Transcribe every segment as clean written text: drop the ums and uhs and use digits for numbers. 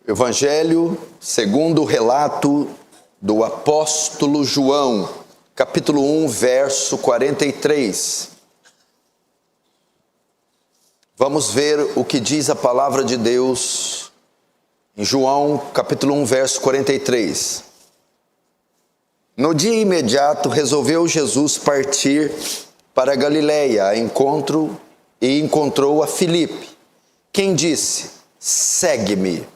Evangelho segundo o relato do apóstolo João, capítulo 1, verso 43. Vamos ver o que diz a palavra de Deus em João, capítulo 1, verso 43. No dia imediato, resolveu Jesus partir para a Galileia e encontrou a Filipe, quem disse: segue-me.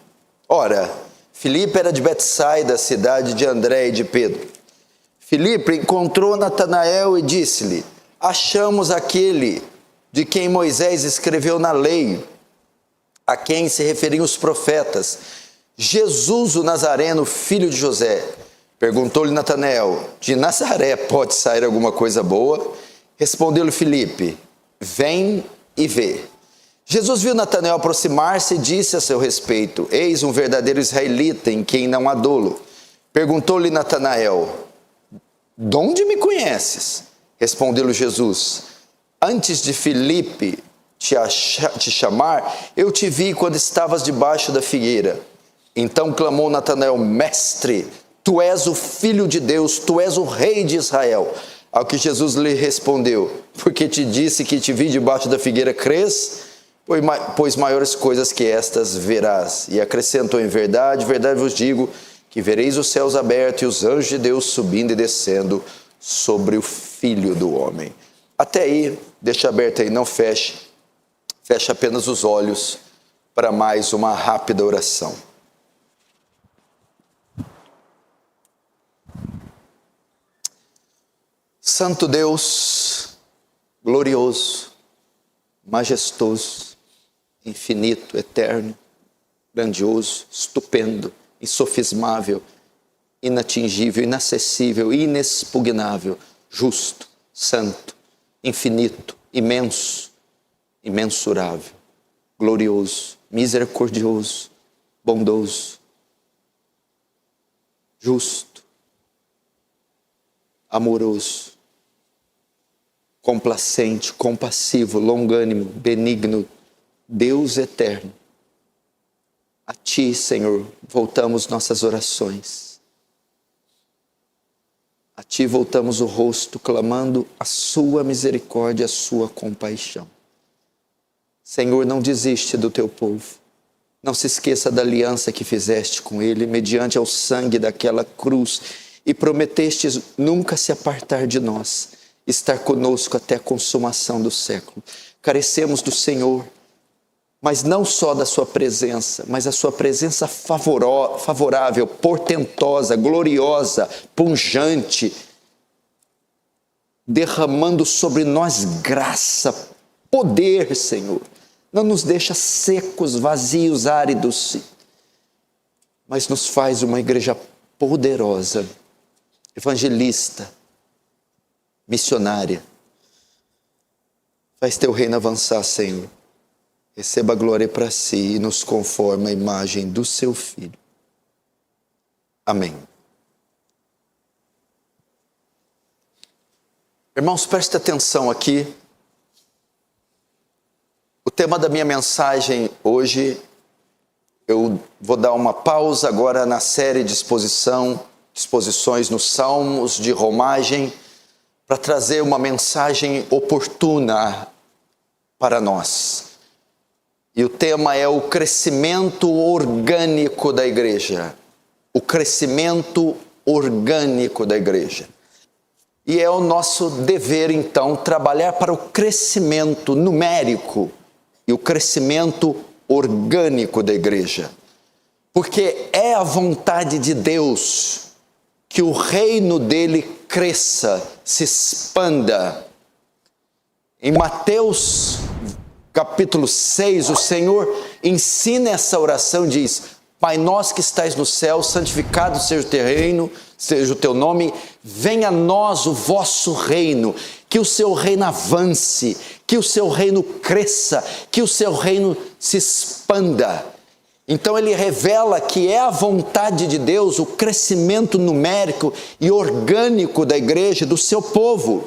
Ora, Filipe era de Betsaida, cidade de André e de Pedro. Filipe encontrou Natanael e disse-lhe: achamos aquele de quem Moisés escreveu na lei, a quem se referiam os profetas, Jesus o Nazareno, filho de José. Perguntou-lhe Natanael: de Nazaré pode sair alguma coisa boa? Respondeu-lhe Filipe: vem e vê. Jesus viu Natanael aproximar-se e disse a seu respeito: eis um verdadeiro israelita em quem não há dolo. Perguntou-lhe Natanael: de onde me conheces? Respondeu-lhe Jesus: antes de Filipe te chamar, eu te vi quando estavas debaixo da figueira. Então clamou Natanael: mestre, tu és o Filho de Deus, tu és o Rei de Israel. Ao que Jesus lhe respondeu: porque te disse que te vi debaixo da figueira, crês? Pois maiores coisas que estas verás. E acrescentou: em verdade, verdade vos digo, que vereis os céus abertos e os anjos de Deus subindo e descendo sobre o Filho do Homem. Até aí, deixa aberto aí, não feche. Feche apenas os olhos para mais uma rápida oração. Santo Deus, glorioso, majestoso, infinito, eterno, grandioso, estupendo, insofismável, inatingível, inacessível, inexpugnável, justo, santo, infinito, imenso, imensurável, glorioso, misericordioso, bondoso, justo, amoroso, complacente, compassivo, longânimo, benigno, Deus eterno. A Ti, Senhor, voltamos nossas orações. A Ti voltamos o rosto, clamando a Sua misericórdia, a Sua compaixão. Senhor, não desiste do Teu povo. Não se esqueça da aliança que fizeste com ele, mediante ao sangue daquela cruz, e prometestes nunca se apartar de nós, estar conosco até a consumação do século. Carecemos do Senhor, mas não só da sua presença, mas a sua presença favorável, portentosa, gloriosa, pungente, derramando sobre nós graça, poder, Senhor. Não nos deixa secos, vazios, áridos, mas nos faz uma igreja poderosa, evangelista, missionária. Faz Teu reino avançar, Senhor. Receba a glória para Si e nos conforma a imagem do Seu Filho. Amém. Irmãos, preste atenção aqui. O tema da minha mensagem hoje, eu vou dar uma pausa agora na série de exposições nos Salmos de Romagem, para trazer uma mensagem oportuna para nós. E o tema é o crescimento orgânico da igreja. O crescimento orgânico da igreja. E é o nosso dever, então, trabalhar para o crescimento numérico e o crescimento orgânico da igreja. Porque é a vontade de Deus que o reino dele cresça, se expanda. Em Mateus capítulo 6, o Senhor ensina essa oração, diz: Pai nosso que estais no céu, santificado seja o teu reino, seja o teu nome, venha a nós o vosso reino, que o seu reino avance, que o seu reino cresça, que o seu reino se expanda. Então ele revela que é a vontade de Deus o crescimento numérico e orgânico da igreja, do seu povo.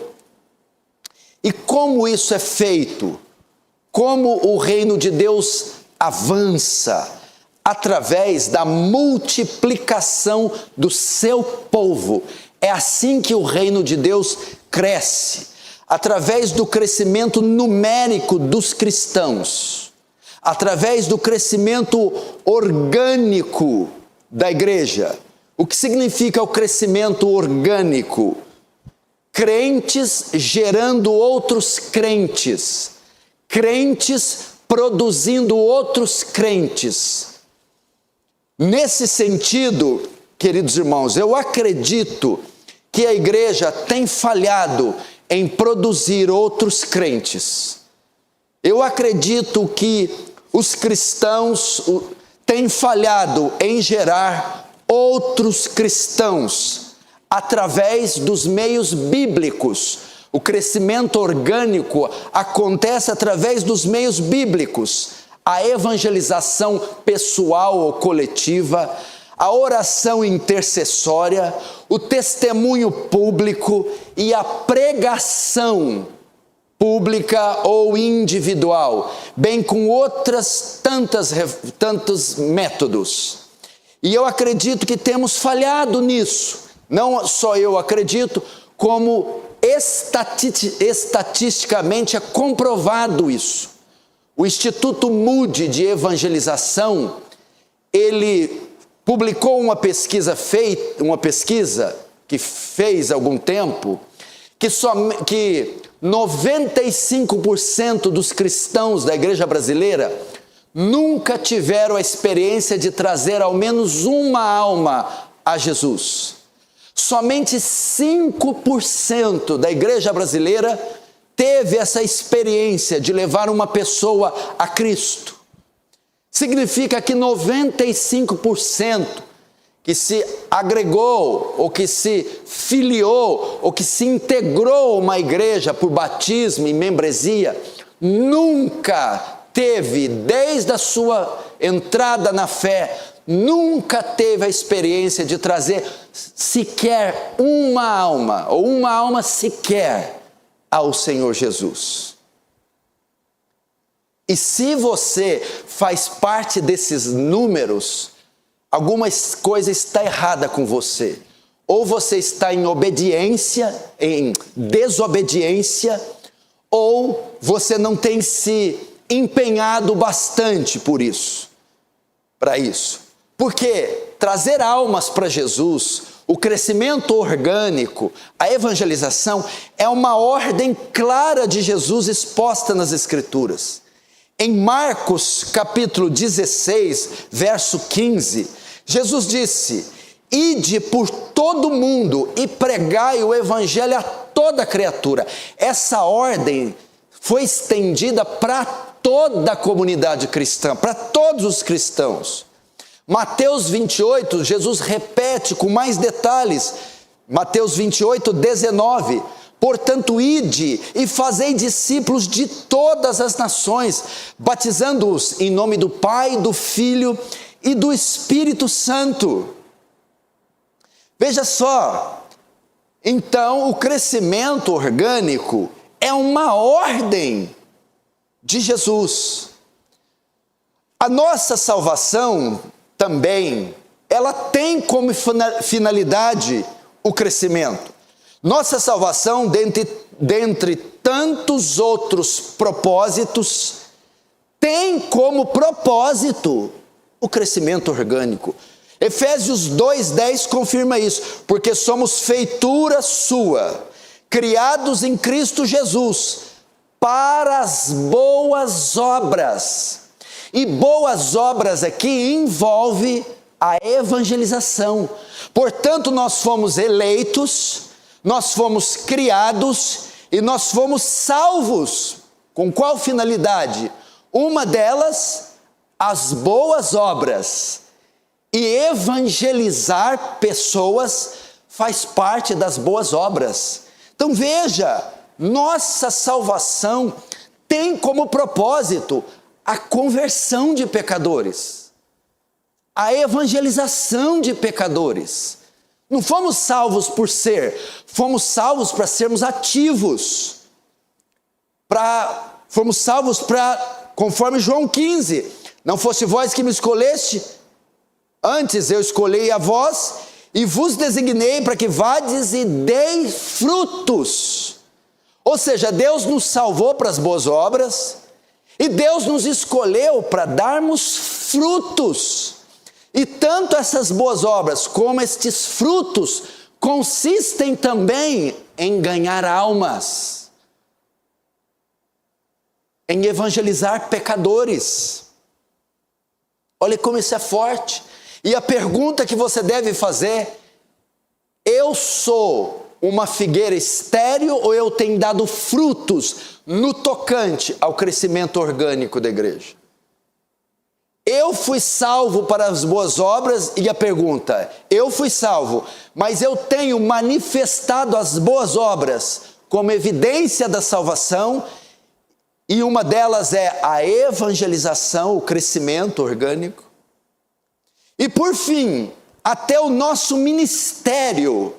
E como isso é feito? Como o reino de Deus avança, através da multiplicação do seu povo. É assim que o reino de Deus cresce, através do crescimento numérico dos cristãos, através do crescimento orgânico da igreja. O que significa o crescimento orgânico? Crentes gerando outros crentes, crentes produzindo outros crentes. Nesse sentido, queridos irmãos, eu acredito que a igreja tem falhado em produzir outros crentes. Eu acredito que os cristãos têm falhado em gerar outros cristãos através dos meios bíblicos. O crescimento orgânico acontece através dos meios bíblicos. A evangelização pessoal ou coletiva, a oração intercessória, o testemunho público e a pregação pública ou individual, bem com outras tantos métodos. E eu acredito que temos falhado nisso. Não só eu acredito, como estatisticamente é comprovado isso. O Instituto Moody de Evangelização, ele publicou uma pesquisa que fez há algum tempo, que 95% dos cristãos da igreja brasileira nunca tiveram a experiência de trazer ao menos uma alma a Jesus. Somente 5% da igreja brasileira teve essa experiência de levar uma pessoa a Cristo. Significa que 95% que se agregou, ou que se filiou, ou que se integrou a uma igreja por batismo e membresia, nunca teve, desde a sua entrada na fé, nunca teve a experiência de trazer sequer uma alma, ou uma alma sequer, ao Senhor Jesus. E se você faz parte desses números, alguma coisa está errada com você. Ou você está em obediência, em desobediência, ou você não tem se empenhado bastante para isso. Porque trazer almas para Jesus, o crescimento orgânico, a evangelização, é uma ordem clara de Jesus exposta nas Escrituras. Em Marcos capítulo 16, verso 15, Jesus disse: ide por todo mundo e pregai o evangelho a toda criatura. Essa ordem foi estendida para toda a comunidade cristã, para todos os cristãos. Mateus 28, Jesus repete com mais detalhes. Mateus 28, 19. Portanto, ide e fazei discípulos de todas as nações, batizando-os em nome do Pai, do Filho e do Espírito Santo. Veja só, então o crescimento orgânico é uma ordem de Jesus. A nossa salvação também, ela tem como finalidade o crescimento. Nossa salvação, dentre tantos outros propósitos, tem como propósito o crescimento orgânico. Efésios 2:10 confirma isso, porque somos feitura sua, criados em Cristo Jesus, para as boas obras. E boas obras aqui envolve a evangelização. Portanto, nós fomos eleitos, nós fomos criados e nós fomos salvos. Com qual finalidade? Uma delas, as boas obras. E evangelizar pessoas faz parte das boas obras. Então veja, nossa salvação tem como propósito a conversão de pecadores, a evangelização de pecadores. Não fomos salvos por fomos salvos para sermos ativos. Fomos salvos para, conforme João 15, Não fosse vós que me escolheste, antes eu escolhi a vós, e vos designei para que vades e deis frutos. Ou seja, Deus nos salvou para as boas obras, e Deus nos escolheu para darmos frutos. E tanto essas boas obras como estes frutos consistem também em ganhar almas, em evangelizar pecadores. Olha como isso é forte. E a pergunta que você deve fazer: eu sou uma figueira estéril ou eu tenho dado frutos no tocante ao crescimento orgânico da igreja? Eu fui salvo para as boas obras, e a pergunta: eu fui salvo, mas eu tenho manifestado as boas obras como evidência da salvação, e uma delas é a evangelização, o crescimento orgânico. E por fim, até o nosso ministério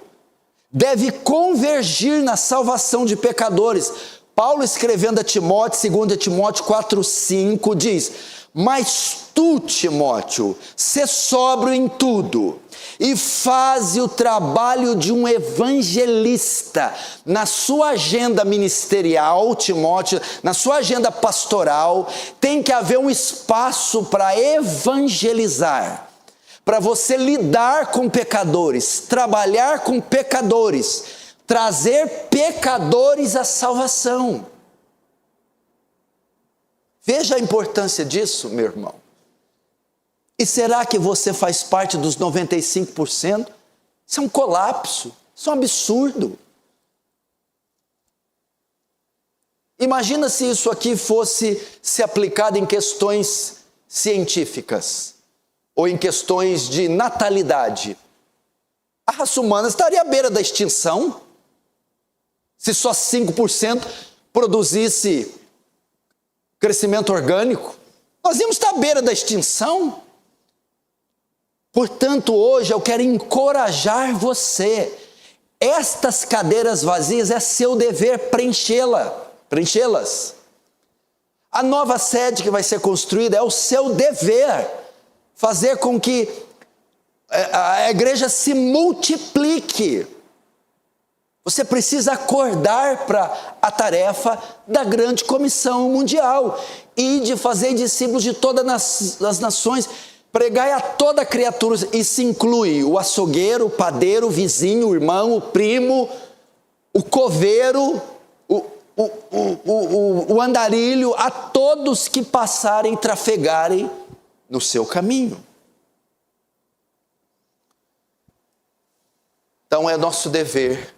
deve convergir na salvação de pecadores. Paulo, escrevendo a Timóteo, 2 Timóteo 4,5, diz: mas tu, Timóteo, sê sóbrio em tudo, e faze o trabalho de um evangelista. Na sua agenda ministerial, Timóteo, na sua agenda pastoral, tem que haver um espaço para evangelizar, para você lidar com pecadores, trabalhar com pecadores, trazer pecadores à salvação. Veja a importância disso, meu irmão. E será que você faz parte dos 95%? Isso é um colapso, isso é um absurdo. Imagina se isso aqui fosse se aplicado em questões científicas, ou em questões de natalidade. A raça humana estaria à beira da extinção, se só 5% produzisse crescimento orgânico. Nós íamos estar à beira da extinção. Portanto, hoje eu quero encorajar você. Estas cadeiras vazias é seu dever preenchê-las. A nova sede que vai ser construída é o seu dever fazer com que a igreja se multiplique. Você precisa acordar para a tarefa da grande comissão mundial e de fazer discípulos de todas as nações, pregai a toda criatura. Isso inclui o açougueiro, o padeiro, o vizinho, o irmão, o primo, o coveiro, o andarilho, a todos que passarem, trafegarem no seu caminho. Então é nosso dever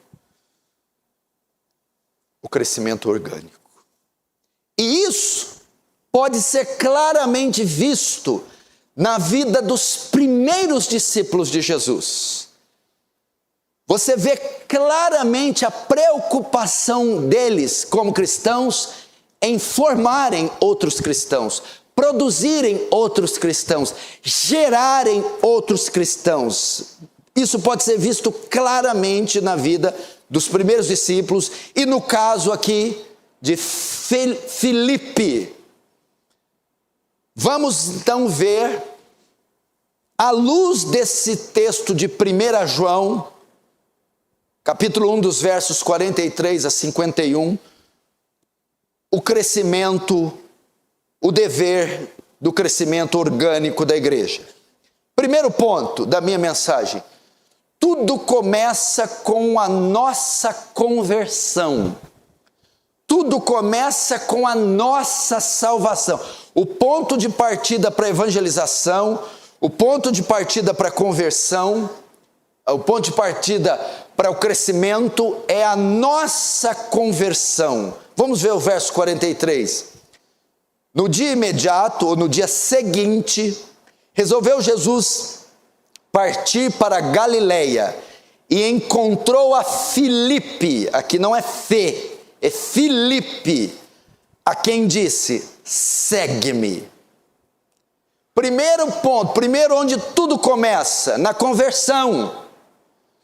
o crescimento orgânico. E isso pode ser claramente visto na vida dos primeiros discípulos de Jesus. Você vê claramente a preocupação deles como cristãos em formarem outros cristãos, produzirem outros cristãos, gerarem outros cristãos. Isso pode ser visto claramente na vida dos primeiros discípulos e no caso aqui de Filipe. Vamos então ver, à luz desse texto de 1 João, capítulo 1, dos versos 43 a 51, o crescimento, o dever do crescimento orgânico da igreja. Primeiro ponto da minha mensagem: tudo começa com a nossa conversão. Tudo começa com a nossa salvação. O ponto de partida para a evangelização, o ponto de partida para a conversão, o ponto de partida para o crescimento é a nossa conversão. Vamos ver o verso 43. No dia imediato, ou no dia seguinte, resolveu Jesus partir para Galileia e encontrou a Filipe. Aqui não é Fê, é Filipe, a quem disse: segue-me. Primeiro ponto, primeiro onde tudo começa, na conversão.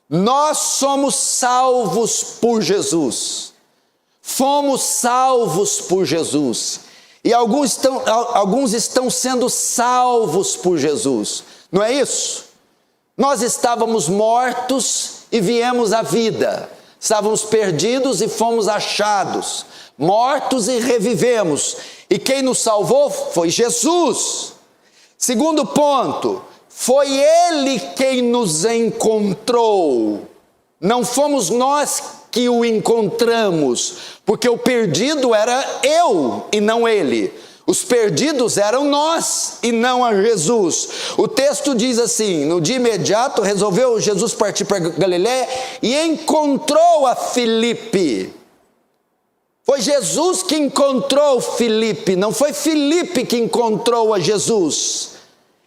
Nós somos salvos por Jesus. Fomos salvos por Jesus. E alguns estão sendo salvos por Jesus. Não é isso? Nós estávamos mortos e viemos à vida. Estávamos perdidos e fomos achados. Mortos e revivemos. E quem nos salvou foi Jesus. Segundo ponto, foi Ele quem nos encontrou. Não fomos nós que o encontramos, porque o perdido era eu e não ele. Os perdidos eram nós e não a Jesus. O texto diz assim: no dia imediato resolveu Jesus partir para Galiléia e encontrou a Filipe. Foi Jesus que encontrou Filipe, não foi Filipe que encontrou a Jesus.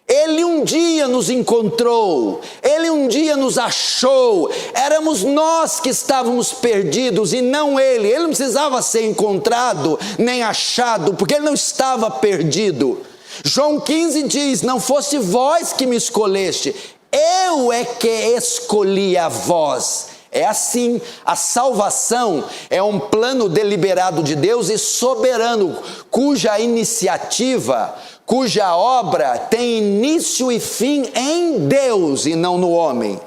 Ele um dia nos encontrou, Ele um dia nos achou. Éramos nós que estávamos perdidos e não Ele. Ele não precisava ser encontrado nem achado, porque Ele não estava perdido. João 15 diz: não fosse vós que me escolheste, eu é que escolhi a vós. É assim, a salvação é um plano deliberado de Deus e soberano, cuja iniciativa, cuja obra tem início e fim em Deus e não no homem.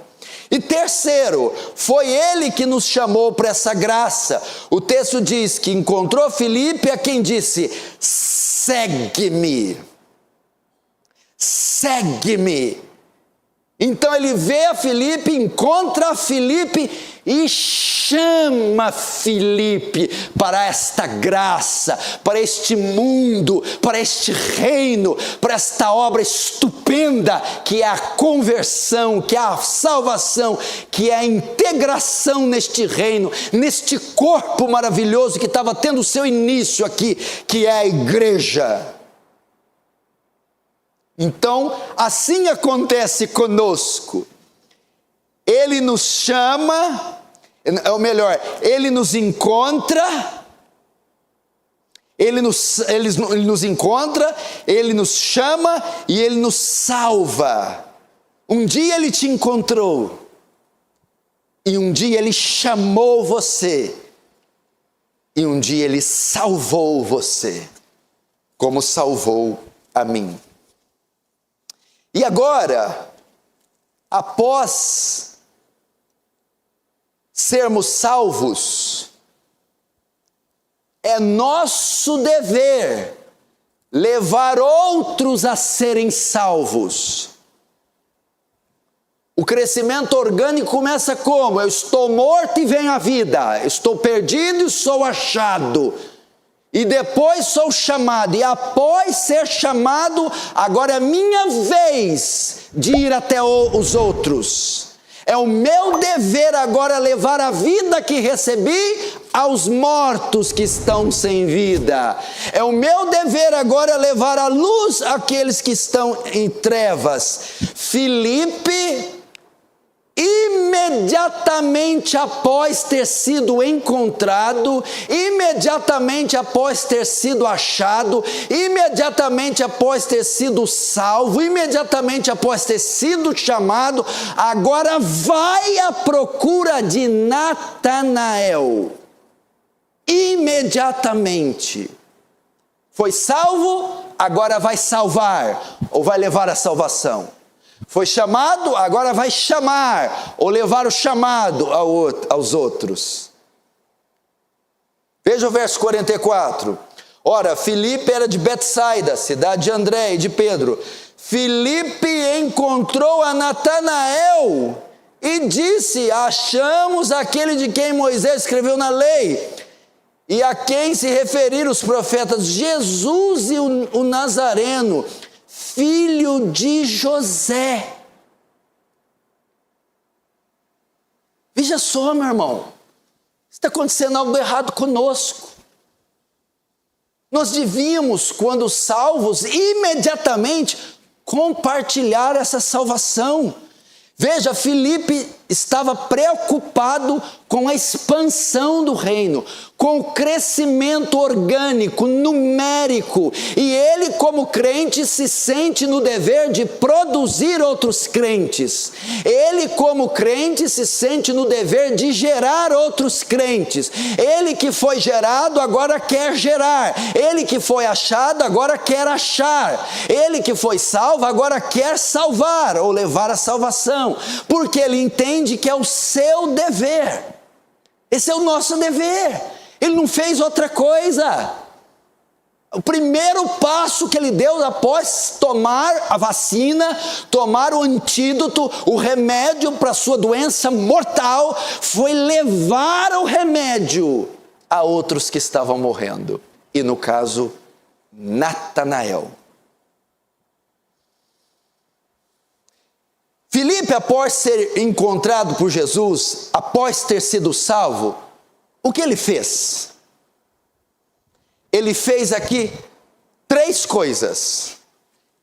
E terceiro, foi Ele que nos chamou para essa graça. O texto diz que encontrou Filipe, a quem disse: segue-me, segue-me. Então ele vê a Filipe, encontra a Filipe e chama Filipe para esta graça, para este mundo, para este reino, para esta obra estupenda que é a conversão, que é a salvação, que é a integração neste reino, neste corpo maravilhoso que estava tendo o seu início aqui, que é a igreja. Então, assim acontece conosco. Ele nos chama, ou melhor, Ele nos encontra, Ele nos encontra, Ele nos chama e Ele nos salva. Um dia Ele te encontrou, e um dia Ele chamou você, e um dia Ele salvou você, como salvou a mim. E agora, após sermos salvos, é nosso dever levar outros a serem salvos. O crescimento orgânico começa como? Eu estou morto e venho à vida, eu estou perdido e sou achado. E depois sou chamado, e após ser chamado, agora é minha vez de ir até os outros. É o meu dever agora levar a vida que recebi aos mortos que estão sem vida. É o meu dever agora levar a luz àqueles que estão em trevas. Filipe, imediatamente após ter sido encontrado, imediatamente após ter sido achado, imediatamente após ter sido salvo, imediatamente após ter sido chamado, agora vai à procura de Natanael. Imediatamente. Foi salvo, agora vai salvar, ou vai levar a salvação. Foi chamado, agora vai chamar, ou levar o chamado aos outros. Veja o verso 44. Ora, Filipe era de Betsaida, cidade de André e de Pedro. Filipe encontrou a Natanael e disse: achamos aquele de quem Moisés escreveu na lei, e a quem se referiram os profetas, Jesus o Nazareno, filho de José. Veja só, meu irmão, está acontecendo algo errado conosco. Nós devíamos, quando salvos, imediatamente compartilhar essa salvação. Veja, Filipe estava preocupado com a expansão do reino, com o crescimento orgânico, numérico, e ele, como crente, se sente no dever de produzir outros crentes. Ele, como crente, se sente no dever de gerar outros crentes. Ele que foi gerado, agora quer gerar. Ele que foi achado, agora quer achar. Ele que foi salvo, agora quer salvar, ou levar a salvação, porque ele entende que é o seu dever. Esse é o nosso dever. Ele não fez outra coisa. O primeiro passo que ele deu após tomar a vacina, tomar o antídoto, o remédio para a sua doença mortal, foi levar o remédio a outros que estavam morrendo. E no caso, Natanael. Filipe, após ser encontrado por Jesus, após ter sido salvo, o que ele fez? Ele fez aqui 3 coisas.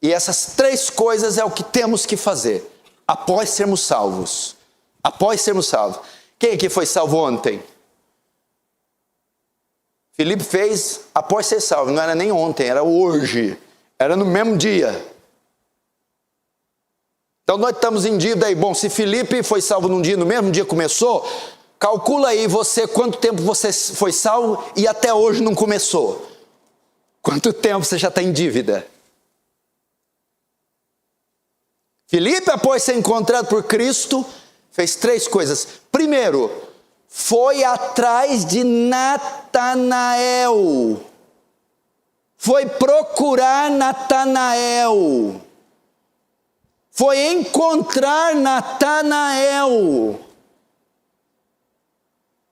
E essas 3 coisas é o que temos que fazer após sermos salvos. Após sermos salvos. Quem aqui foi salvo ontem? Filipe fez após ser salvo. Não era nem ontem, era hoje. Era no mesmo dia. Então nós estamos em dívida aí. Bom, se Filipe foi salvo num dia, no mesmo dia começou, calcula aí você quanto tempo você foi salvo e até hoje não começou. Quanto tempo você já está em dívida? Filipe, após ser encontrado por Cristo, fez 3 coisas. Primeiro, foi atrás de Natanael. Foi procurar Natanael. Foi encontrar Natanael.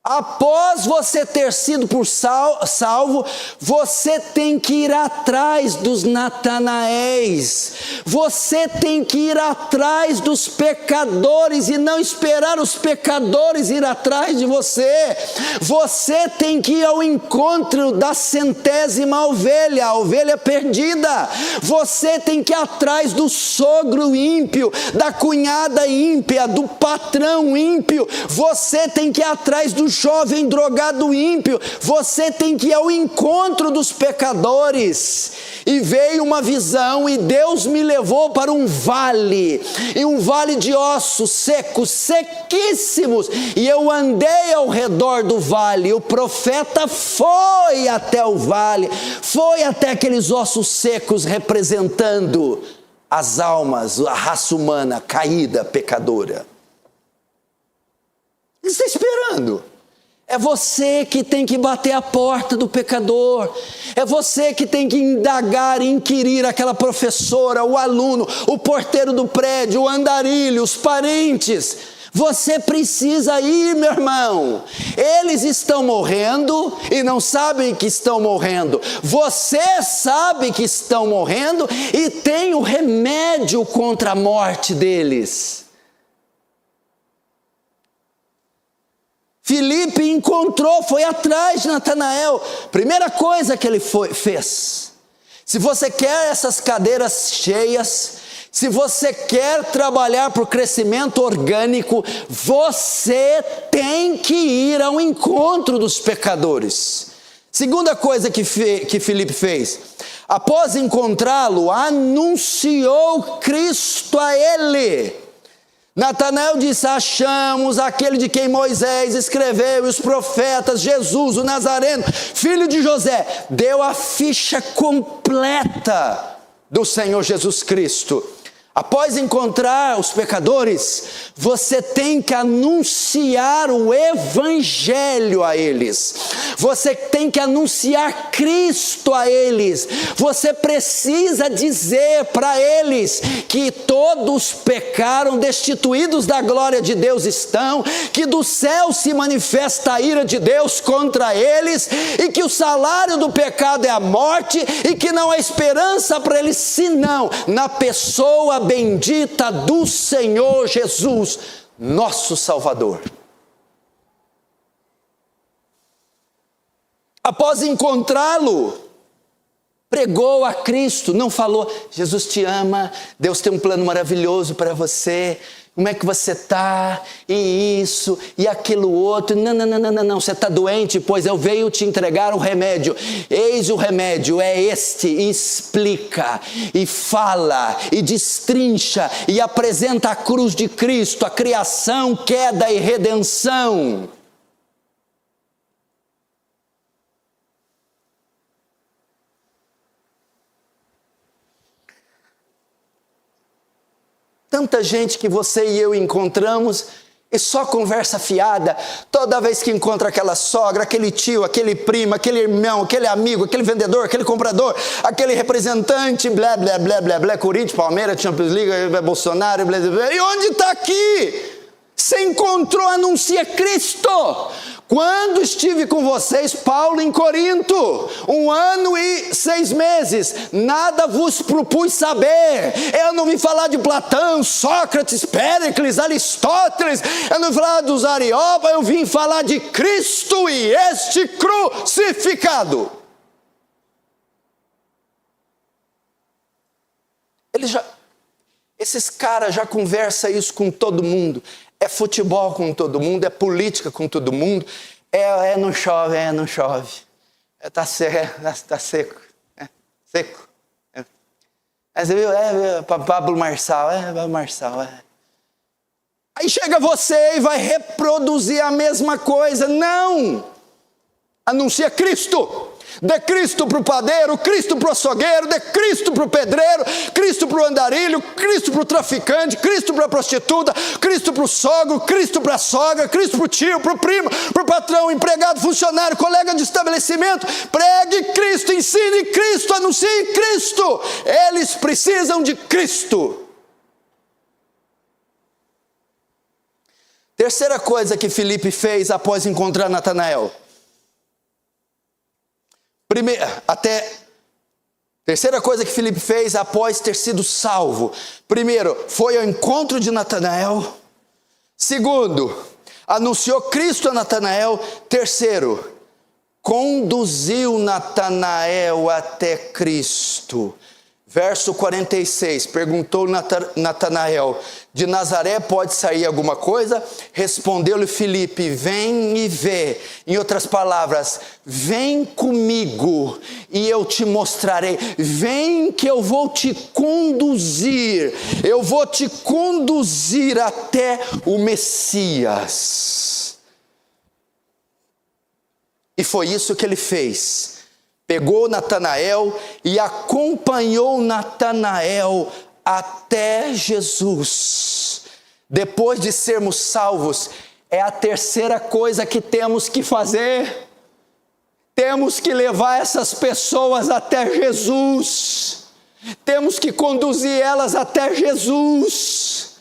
Após você ter sido salvo, você tem que ir atrás dos Natanaéis. Você tem que ir atrás dos pecadores e não esperar os pecadores ir atrás de você. Você tem que ir ao encontro da 100ª ovelha, a ovelha perdida. Você tem que ir atrás do sogro ímpio, da cunhada ímpia, do patrão ímpio. Você tem que ir atrás do jovem drogado ímpio. Você tem que ir ao encontro dos pecadores. E veio uma visão e Deus me levou para um vale, e um vale de ossos secos, sequíssimos, e eu andei ao redor do vale. O profeta foi até o vale, foi até aqueles ossos secos, representando as almas, a raça humana caída, pecadora. O que você está esperando? É você que tem que bater a porta do pecador. É você que tem que indagar e inquirir aquela professora, o aluno, o porteiro do prédio, o andarilho, os parentes. Você precisa ir, meu irmão. Eles estão morrendo e não sabem que estão morrendo. Você sabe que estão morrendo e tem o remédio contra a morte deles. Filipe encontrou, foi atrás de Natanael. Primeira coisa que ele fez. Se você quer essas cadeiras cheias, se você quer trabalhar para o crescimento orgânico, você tem que ir ao encontro dos pecadores. Segunda coisa que Filipe fez. Após encontrá-lo, anunciou Cristo a ele. Natanael disse: achamos aquele de quem Moisés escreveu, e os profetas, Jesus, o Nazareno, filho de José. Deu a ficha completa do Senhor Jesus Cristo. Após encontrar os pecadores, você tem que anunciar o Evangelho a eles. Você tem que anunciar Cristo a eles. Você precisa dizer para eles que todos pecaram, destituídos da glória de Deus estão, que do céu se manifesta a ira de Deus contra eles, e que o salário do pecado é a morte, e que não há esperança para eles senão na pessoa bendita do Senhor Jesus, nosso Salvador. Após encontrá-lo, pregou a Cristo, não falou: Jesus te ama, Deus tem um plano maravilhoso para você, Como é que você está? E isso, e aquilo outro. Não, você está doente? Pois eu veio te entregar o remédio. Eis o remédio, é este. E explica, e fala, e destrincha, e apresenta a cruz de Cristo, a criação, queda e redenção. Tanta gente que você e eu encontramos e só conversa fiada. Toda vez que encontra aquela sogra, aquele tio, aquele primo, aquele irmão, aquele amigo, aquele vendedor, aquele comprador, aquele representante, blá, blá, blá, blá, blá, Corinthians, Palmeiras, Champions League, Bolsonaro, blá, blá, blá. E onde está aqui? Você encontrou, anuncia Cristo. Quando estive com vocês, Paulo, em Corinto, 1 ano e 6 meses, nada vos propus saber. Eu não vim falar de Platão, Sócrates, Péricles, Aristóteles, eu não vim falar dos Areópago, eu vim falar de Cristo e este crucificado. Esses caras já conversam isso com todo mundo. É futebol com todo mundo, é política com todo mundo. Não chove, não chove. Tá seco. Seco. Aí você viu, Pablo Marçal, Marçal. Aí chega você e vai reproduzir a mesma coisa. Não! Anuncia Cristo. De Cristo para o padeiro, Cristo para o açougueiro, de Cristo para o pedreiro, Cristo para o andarilho, Cristo para o traficante, Cristo para a prostituta, Cristo para o sogro, Cristo para a sogra, Cristo para o tio, para o primo, para o patrão, empregado, funcionário, colega de estabelecimento. Pregue Cristo, ensine Cristo, anuncie Cristo. Eles precisam de Cristo. Terceira coisa que Filipe fez após encontrar Natanael. Terceira coisa que Filipe fez após ter sido salvo. Primeiro, foi ao encontro de Natanael. Segundo, anunciou Cristo a Natanael. Terceiro, conduziu Natanael até Cristo. Verso 46, perguntou Natanael, de Nazaré pode sair alguma coisa? Respondeu-lhe Filipe, vem e vê. Em outras palavras, vem comigo e eu te mostrarei. Vem que eu vou te conduzir. Eu vou te conduzir até o Messias. E foi isso que ele fez. Pegou Natanael e acompanhou Natanael até Jesus. Depois de sermos salvos, é a terceira coisa que temos que fazer. Temos que levar essas pessoas até Jesus. Temos que conduzir elas até Jesus.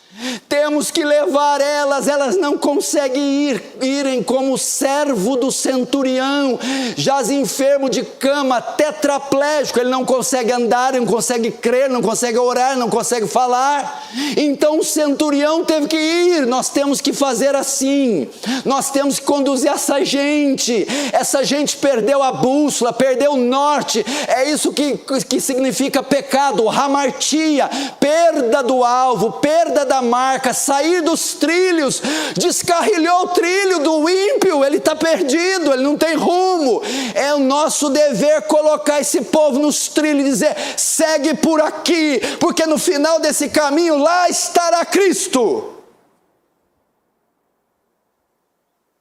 Temos que levar elas não conseguem irem como servo do centurião, jaz enfermo de cama, tetraplégico, ele não consegue andar, não consegue crer, não consegue orar, não consegue falar. Então o centurião teve que ir. Nós temos que fazer assim, nós temos que conduzir essa gente perdeu a bússola, perdeu o norte, é isso que significa pecado, hamartia, perda do alvo, perda da marca, sair dos trilhos, descarrilhou o trilho do ímpio, ele está perdido, ele não tem rumo. É o nosso dever colocar esse povo nos trilhos e dizer, segue por aqui, porque no final desse caminho lá estará Cristo.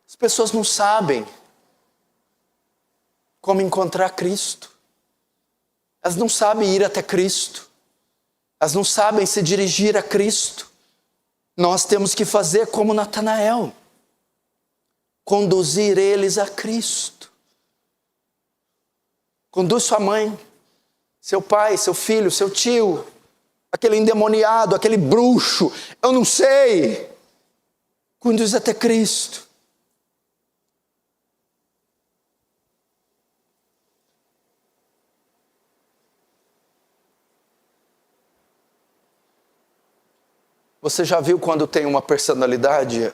As pessoas não sabem como encontrar Cristo, elas não sabem ir até Cristo, elas não sabem se dirigir a Cristo. Nós temos que fazer como Natanael, conduzir eles a Cristo. Conduz sua mãe, seu pai, seu filho, seu tio, aquele endemoniado, aquele bruxo, eu não sei. Conduz até Cristo. Você já viu quando tem uma personalidade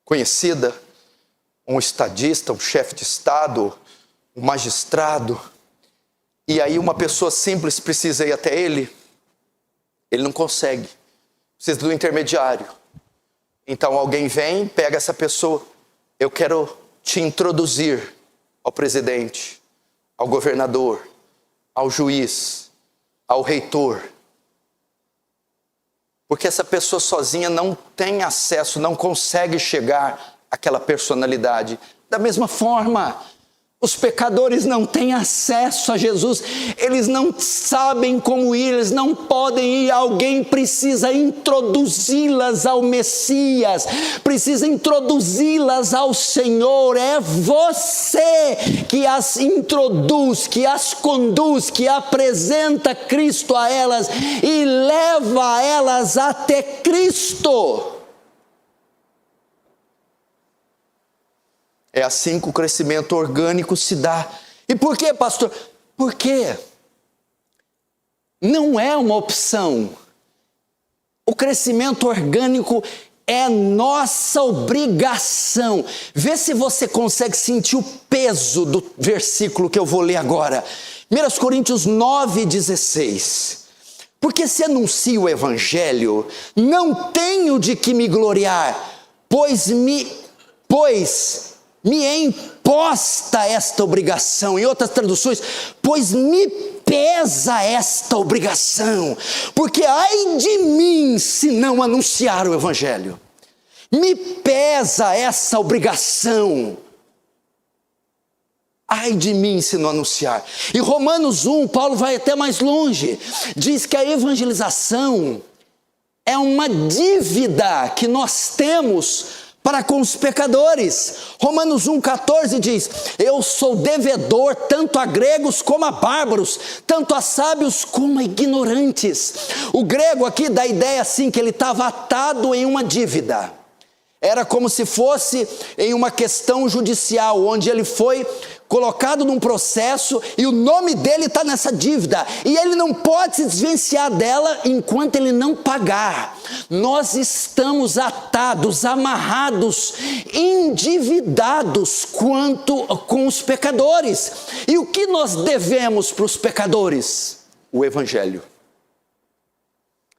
conhecida, um estadista, um chefe de Estado, um magistrado, e aí uma pessoa simples precisa ir até ele não consegue. precisa do intermediário. Então alguém vem, pega essa pessoa, eu quero te introduzir ao presidente, ao governador, ao juiz, ao reitor. Porque essa pessoa sozinha não tem acesso, não consegue chegar àquela personalidade. Da mesma forma, os pecadores não têm acesso a Jesus, eles não sabem como ir, eles não podem ir, alguém precisa introduzi-las ao Messias, precisa introduzi-las ao Senhor. É você que as introduz, que as conduz, que apresenta Cristo a elas e leva elas até Cristo. É assim que o crescimento orgânico se dá. E por quê, pastor? Porque não é uma opção. O crescimento orgânico é nossa obrigação. Vê se você consegue sentir o peso do versículo que eu vou ler agora. 1 Coríntios 9,16. Porque se anuncio o evangelho, não tenho de que me gloriar, pois me é imposta esta obrigação. Em outras traduções, pois me pesa esta obrigação, porque ai de mim se não anunciar o evangelho. Me pesa essa obrigação. Ai de mim se não anunciar. Em Romanos 1, Paulo vai até mais longe. Diz que a evangelização é uma dívida que nós temos para com os pecadores. Romanos 1,14 diz: eu sou devedor tanto a gregos como a bárbaros, tanto a sábios como a ignorantes. O grego aqui dá a ideia assim, que ele estava atado em uma dívida. Era como se fosse em uma questão judicial, onde ele foi colocado num processo e o nome dele está nessa dívida, e ele não pode se desvencilhar dela enquanto ele não pagar. Nós estamos atados, amarrados, endividados com os pecadores. E o que nós devemos para os pecadores? O evangelho.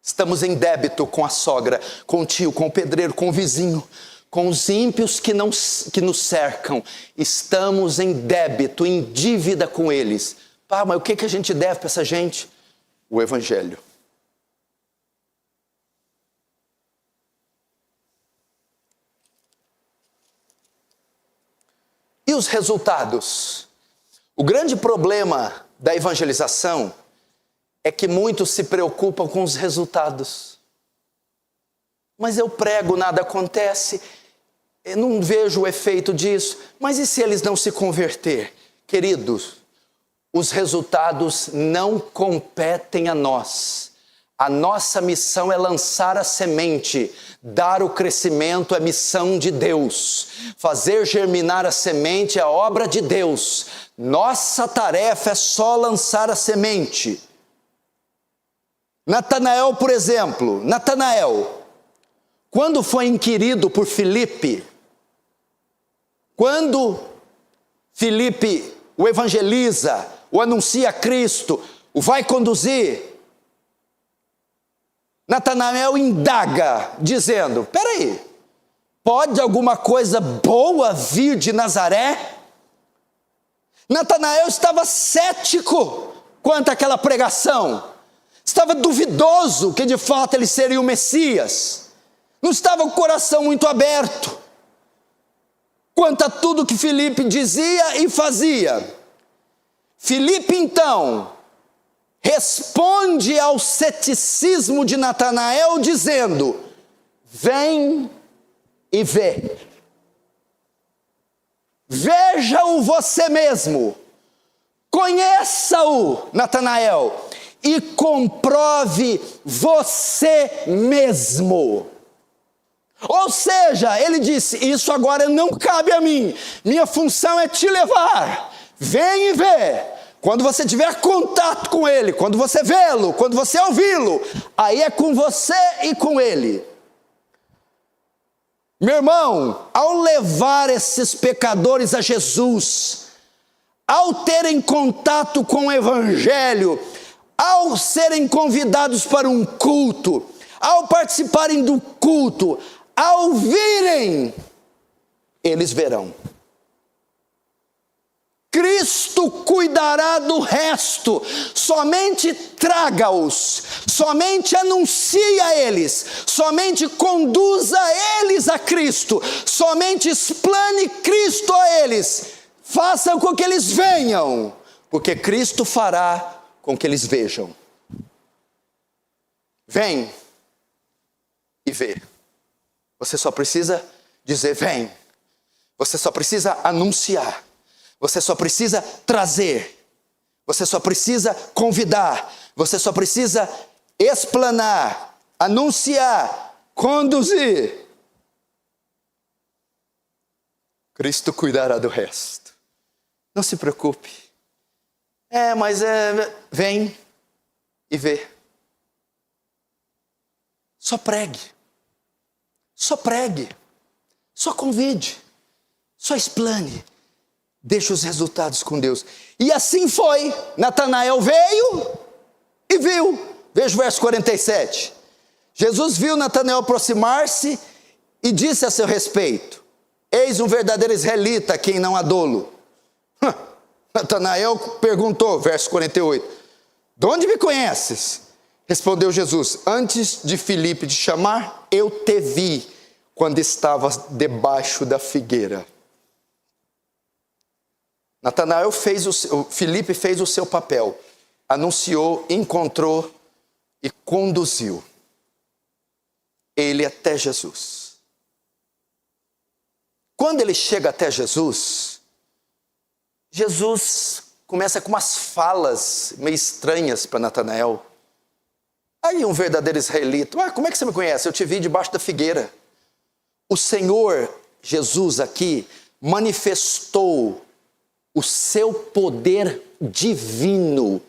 Estamos em débito com a sogra, com o tio, com o pedreiro, com o vizinho, com os ímpios que nos cercam. Estamos em débito, em dívida com eles. Pá, mas o que a gente deve para essa gente? O evangelho. E os resultados? O grande problema da evangelização é que muitos se preocupam com os resultados. Mas eu prego, nada acontece, eu não vejo o efeito disso. Mas e se eles não se converter? Queridos, os resultados não competem a nós. A nossa missão é lançar a semente, dar o crescimento é missão de Deus. Fazer germinar a semente é a obra de Deus. Nossa tarefa é só lançar a semente. Natanael, por exemplo, quando foi inquirido por Filipe, quando Filipe o evangeliza, o anuncia a Cristo, o vai conduzir, Natanael indaga, dizendo: peraí, pode alguma coisa boa vir de Nazaré? Natanael estava cético quanto àquela pregação, estava duvidoso que de fato ele seria o Messias, não estava com o coração muito aberto quanto a tudo que Filipe dizia e fazia. Filipe então responde ao ceticismo de Natanael dizendo: vem e vê. Veja-o você mesmo, conheça-o, Natanael, e comprove você mesmo. Ou seja, ele disse: isso agora não cabe a mim, minha função é te levar, vem e vê. Quando você tiver contato com ele, quando você vê-lo, quando você ouvi-lo, aí é com você e com ele. Meu irmão, ao levar esses pecadores a Jesus, ao terem contato com o evangelho, ao serem convidados para um culto, ao participarem do culto, ao virem, eles verão. Cristo cuidará do resto, somente traga-os, somente anuncie a eles, somente conduza eles a Cristo, somente explane Cristo a eles, faça com que eles venham, porque Cristo fará com que eles vejam. Vem e vê. Você só precisa dizer vem, você só precisa anunciar. Você só precisa trazer, você só precisa convidar, você só precisa explanar, anunciar, conduzir. Cristo cuidará do resto. Não se preocupe. Vem e vê. Só pregue, só convide, só explane. Deixa os resultados com Deus. E assim foi. Natanael veio e viu. Veja o verso 47. Jesus viu Natanael aproximar-se e disse a seu respeito: eis um verdadeiro israelita, quem não há dolo. Natanael perguntou, verso 48, de onde me conheces? Respondeu Jesus: antes de Filipe te chamar, eu te vi quando estavas debaixo da figueira. Filipe fez o seu papel, anunciou, encontrou e conduziu ele até Jesus. Quando ele chega até Jesus, Jesus começa com umas falas meio estranhas para Natanael. Aí um verdadeiro israelita: como é que você me conhece? Eu te vi debaixo da figueira. O Senhor Jesus aqui manifestou o seu poder divino.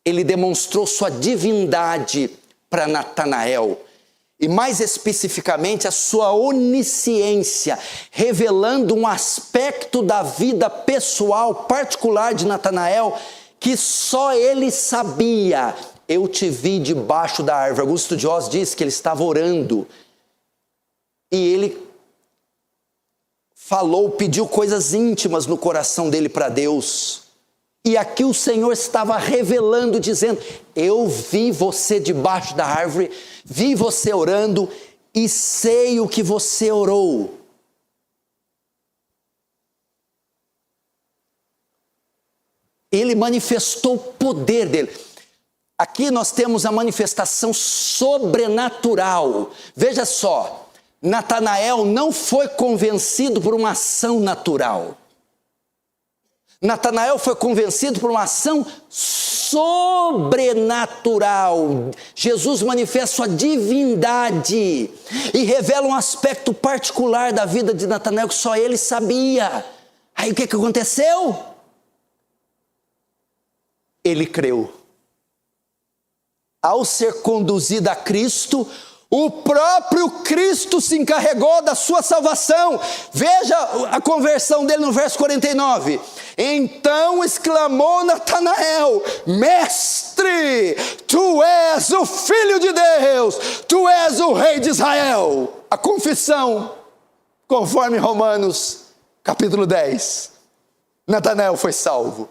Ele demonstrou sua divindade para Natanael. E mais especificamente a sua onisciência, revelando um aspecto da vida pessoal particular de Natanael, que só ele sabia. Eu te vi debaixo da árvore. Alguns estudiosos dizem que ele estava orando. E ele pediu coisas íntimas no coração dele para Deus. E aqui o Senhor estava revelando, dizendo: eu vi você debaixo da árvore, vi você orando e sei o que você orou. Ele manifestou o poder dele. Aqui nós temos a manifestação sobrenatural. Veja só. Natanael não foi convencido por uma ação natural. Natanael foi convencido por uma ação sobrenatural. Jesus manifesta sua divindade e revela um aspecto particular da vida de Natanael que só ele sabia. Aí o que aconteceu? Ele creu. Ao ser conduzido a Cristo, o próprio Cristo se encarregou da sua salvação. Veja a conversão dele no verso 49. Então exclamou Natanael: Mestre, tu és o Filho de Deus, tu és o Rei de Israel. A confissão, conforme Romanos capítulo 10. Natanael foi salvo.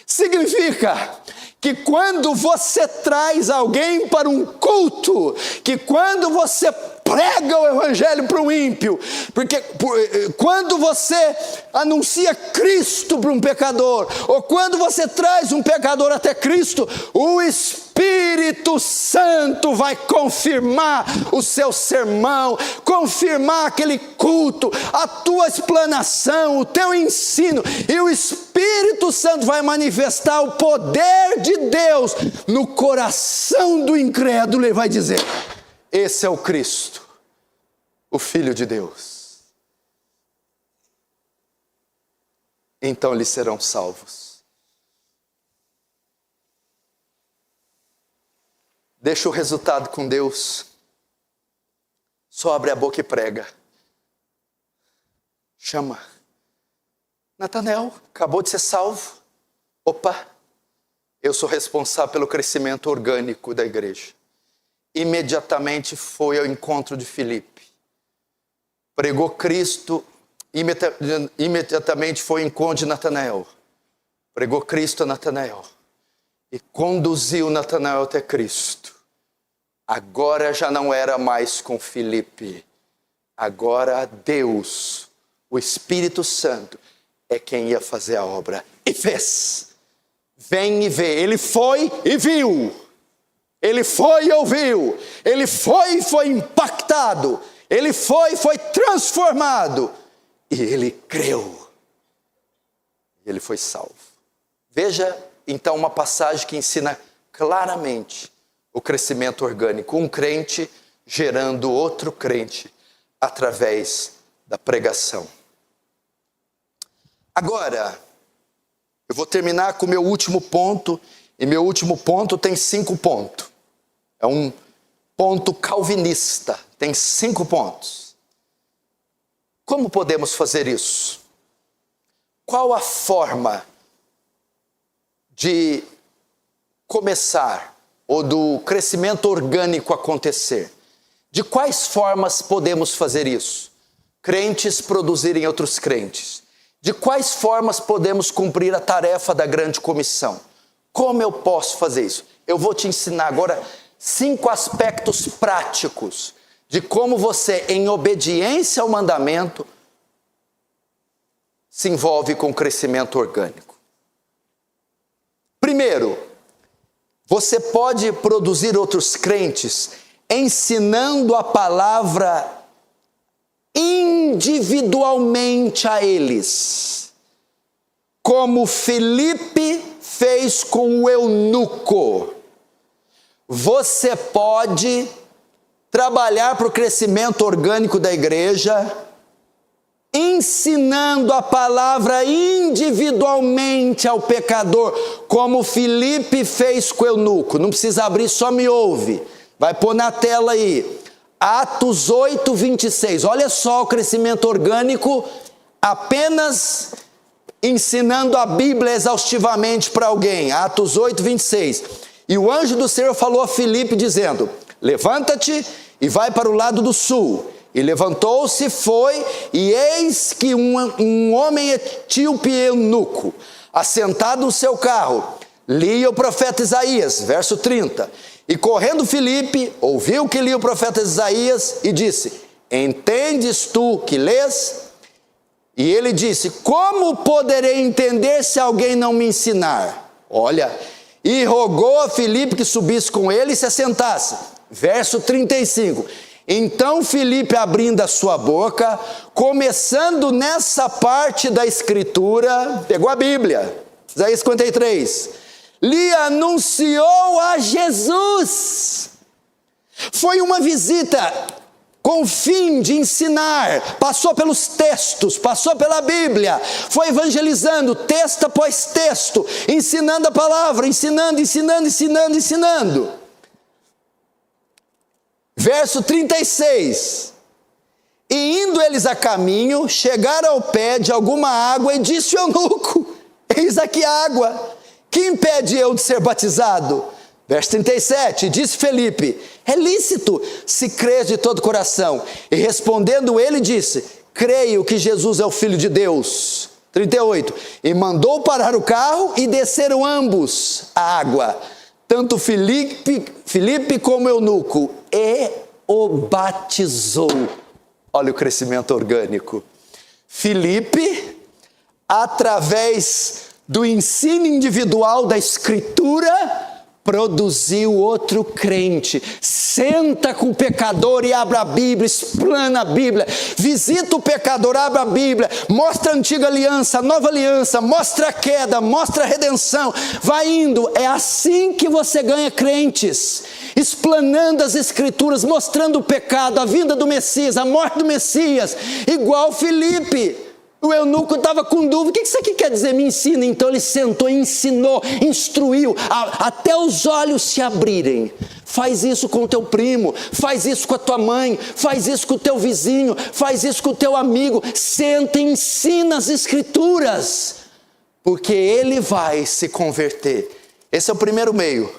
Significa que quando você traz alguém para um culto, que quando você prega o evangelho para um ímpio, quando você anuncia Cristo para um pecador, ou quando você traz um pecador até Cristo, o Espírito Santo vai confirmar o seu sermão, confirmar aquele culto, a tua explanação, o teu ensino, e o Espírito Santo vai manifestar o poder de Deus no coração do incrédulo e vai dizer: esse é o Cristo, o Filho de Deus. Então eles serão salvos. Deixa o resultado com Deus. Só abre a boca e prega. Chama. Natanael, acabou de ser salvo. Opa, eu sou responsável pelo crescimento orgânico da igreja. imediatamente foi ao encontro de Filipe. Pregou Cristo, imediatamente foi ao encontro de Natanael. Pregou Cristo a Natanael e conduziu Natanael até Cristo. Agora já não era mais com Filipe. Agora Deus, o Espírito Santo, é quem ia fazer a obra. E fez. Vem e vê. Ele foi e viu. Ele foi e ouviu. Ele foi e foi impactado. Ele foi e foi transformado. E ele creu. Ele foi salvo. Veja então uma passagem que ensina claramente o crescimento orgânico. Um crente gerando outro crente através da pregação. Agora, eu vou terminar com o meu último ponto. E meu último ponto tem 5 pontos. É um ponto calvinista. Tem 5 pontos. Como podemos fazer isso? Qual a forma de começar ou do crescimento orgânico acontecer? De quais formas podemos fazer isso? Crentes produzirem outros crentes. De quais formas podemos cumprir a tarefa da grande comissão? Como eu posso fazer isso? Eu vou te ensinar agora 5 aspectos práticos de como você, em obediência ao mandamento, se envolve com o crescimento orgânico. Primeiro, você pode produzir outros crentes ensinando a palavra individualmente a eles, como Filipe fez com o eunuco. Você pode trabalhar para o crescimento orgânico da igreja, ensinando a palavra individualmente ao pecador, como Filipe fez com o eunuco. Não precisa abrir, só me ouve. Vai pôr na tela aí. Atos 8, 26. Olha só o crescimento orgânico, apenas ensinando a Bíblia exaustivamente para alguém. Atos 8, 26. E o anjo do Senhor falou a Filipe dizendo: levanta-te e vai para o lado do sul. E levantou-se, foi, e eis que um homem etíope eunuco, assentado no seu carro, lia o profeta Isaías, verso 30. E correndo Filipe, ouviu que lia o profeta Isaías e disse: entendes tu que lês? E ele disse: como poderei entender se alguém não me ensinar? Olha, e rogou a Filipe que subisse com ele e se assentasse. Verso 35. Então Filipe, abrindo a sua boca, começando nessa parte da escritura, pegou a Bíblia, Isaías 53, lhe anunciou a Jesus. Foi uma visita com o fim de ensinar, passou pelos textos, passou pela Bíblia, foi evangelizando texto após texto, ensinando a palavra, ensinando. Verso 36, e indo eles a caminho, chegaram ao pé de alguma água e disse o eunuco: eis aqui a água, que impede eu de ser batizado? Verso 37, disse Filipe: é lícito, se crês de todo o coração. E respondendo ele disse: creio que Jesus é o Filho de Deus. 38, e mandou parar o carro e desceram ambos a água, tanto Filipe como eunuco, e o batizou. Olha o crescimento orgânico. Filipe, através do ensino individual da Escritura, produziu outro crente. Senta com o pecador e abre a Bíblia, explana a Bíblia, visita o pecador, abre a Bíblia, mostra a antiga aliança, a nova aliança, mostra a queda, mostra a redenção, vai indo. É assim que você ganha crentes, explanando as Escrituras, mostrando o pecado, a vinda do Messias, a morte do Messias, igual Filipe. O eunuco estava com dúvida: o que isso aqui quer dizer? Me ensina. Então ele sentou, ensinou, instruiu, até os olhos se abrirem. Faz isso com o teu primo, faz isso com a tua mãe, faz isso com o teu vizinho, faz isso com o teu amigo. Senta e ensina as Escrituras, porque ele vai se converter. Esse é o primeiro meio.